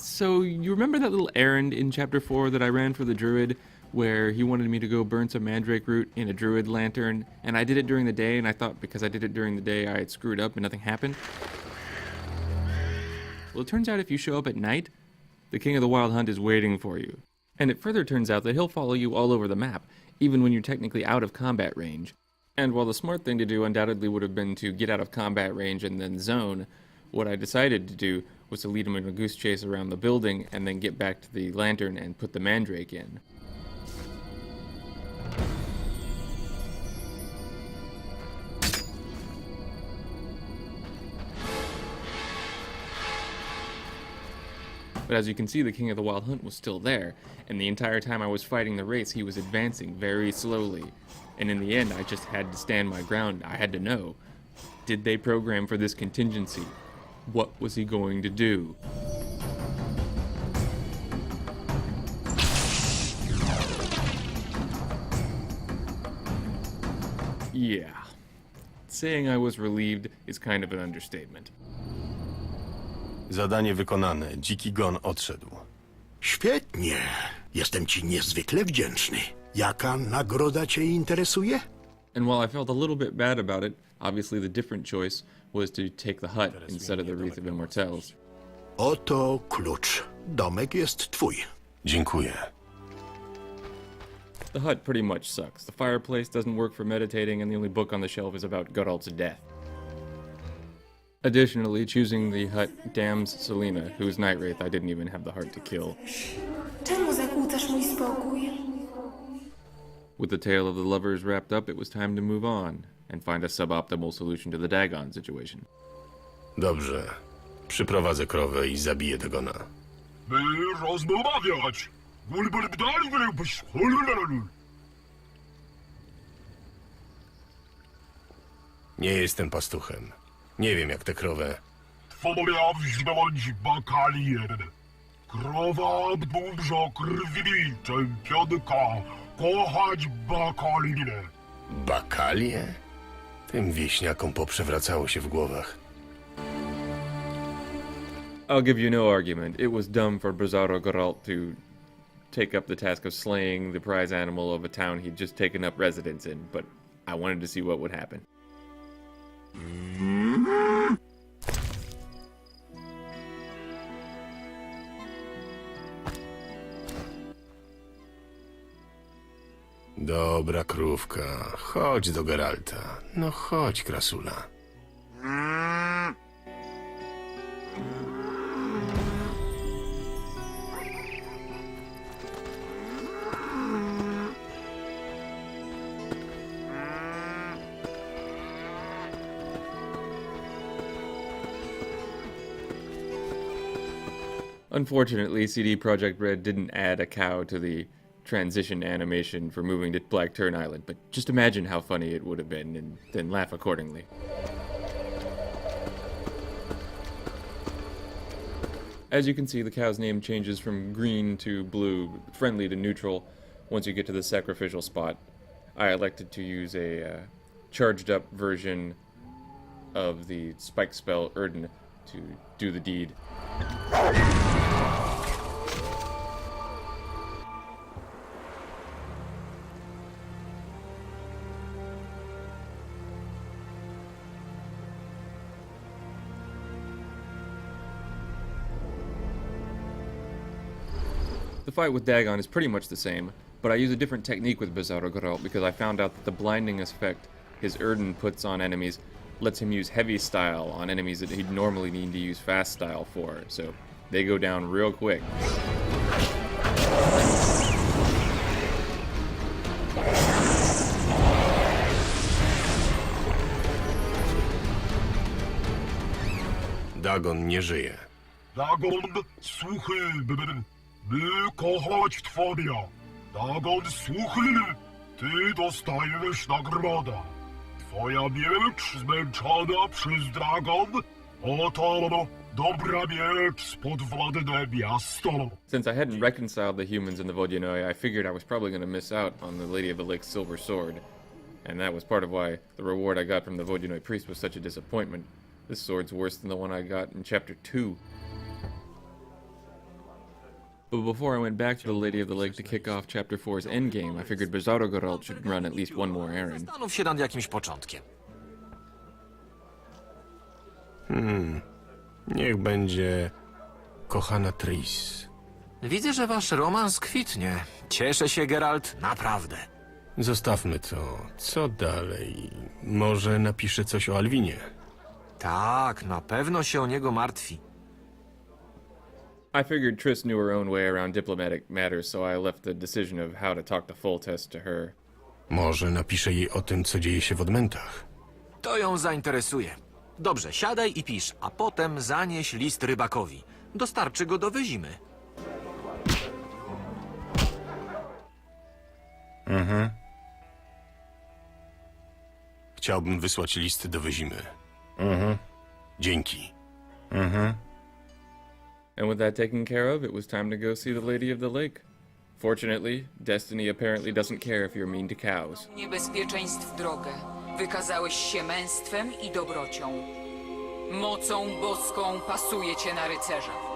So, you remember that little errand in Chapter 4 that I ran for the druid, where he wanted me to go burn some mandrake root in a druid lantern, and I did it during the day, and I thought because I did it during the day I had screwed up and nothing happened? Well, it turns out if you show up at night, the King of the Wild Hunt is waiting for you. And it further turns out that he'll follow you all over the map, even when you're technically out of combat range. And while the smart thing to do undoubtedly would have been to get out of combat range and then zone, what I decided to do was to lead him in a goose chase around the building and then get back to the lantern and put the mandrake in. But as you can see, the King of the Wild Hunt was still there, and the entire time I was fighting the race, he was advancing very slowly. And in the end, I just had to stand my ground. I had to know, did they program for this contingency? What was he going to do? Yeah. Saying I was relieved is kind of an understatement. Zadanie wykonane. Dziki gon odszedł. Świetnie. Jestem ci niezwykle wdzięczny. Jaka nagroda cię interesuje? And while I felt a little bit bad about it, obviously the different choice was to take the hut instead of the Wreath of Immortelles. Oto klucz. Domek jest twój. Dziękuję. The hut pretty much sucks. The fireplace doesn't work for meditating, and the only book on the shelf is about Geralt's death. Additionally, choosing the hut damns Selena, whose Night Wraith I didn't even have the heart to kill. Czemu zakłócasz mój spokój? With the tale of the lovers wrapped up, it was time to move on and find a suboptimal solution to the Dagon situation. Dobrze. Przyprowadzę krowę i zabiję Dagona. rozmawiać. Nie jestem pastuchem. Nie wiem jak tę krowę. Twoja wziąć bakalien. Krowa dużo krwi, czempionka. Kochać bakalinę. Bakalie? Tym wieśniakom poprzewracało się w głowach. I'll give you no argument. It was dumb for Bizarro Geralt to take up the task of slaying the prize animal of a town he'd just taken up residence in, but I wanted to see what would happen. Dobra krówka. Chodź do Geralta. No chodź, krasula. Unfortunately, CD Projekt Red didn't add a cow to the transition animation for moving to Black Turn Island, but just imagine how funny it would have been, and then laugh accordingly. As you can see, the cow's name changes from green to blue, friendly to neutral, once you get to the sacrificial spot. I elected to use a charged up version of the spike spell Erden to do the deed. The fight with Dagon is pretty much the same, but I use a different technique with Bizarro Geralt because I found out that the blinding effect his Erden puts on enemies lets him use heavy style on enemies that he'd normally need to use fast style for, so they go down real quick. Dagon nie żyje. Dagon, słuchy, by kochać twoja. Dagon, słuchy, ty dostajesz nagroda. Twoja miecz zmęczona przez Dagon, oto dobra miecz spod władne miasto. Since I hadn't reconciled the humans in the Vodyanoi, I figured I was probably going to miss out on the Lady of the Lake's silver sword. And that was part of why the reward I got from the Vodyanoi priest was such a disappointment. This sword's worse than the one I got in Chapter 2. But before I went back to the Lady of the Lake to kick off Chapter 4's endgame, I figured Bizarro should run at least one more errand. Zastanów się nad jakimś początkiem. Niech będzie kochana Tris. Widzę, że wasz romans kwitnie. Cieszę się, Geralt, naprawdę. Zostawmy to. Co dalej? Może napiszę coś o Alwinie. Tak, na pewno się o niego martwi. I figured Triss knew her own way around diplomatic matters, so I left the decision of how to talk to Foltest to her. Może napiszę jej o tym, co dzieje się w odmętach. To ją zainteresuje. Dobrze, siadaj i pisz, a potem zanieś list rybakowi. Dostarczy go do Wyzimy. Chciałbym wysłać listy do Wyzimy. Dzięki. And with that taken care of, it was time to go see the Lady of the Lake. Fortunately, Destiny apparently doesn't care if you're mean to cows. Niebezpieczeństw w drogę. Wykazałeś się męstwem i dobrocią. Mocą boską pasuje cię na rycerza.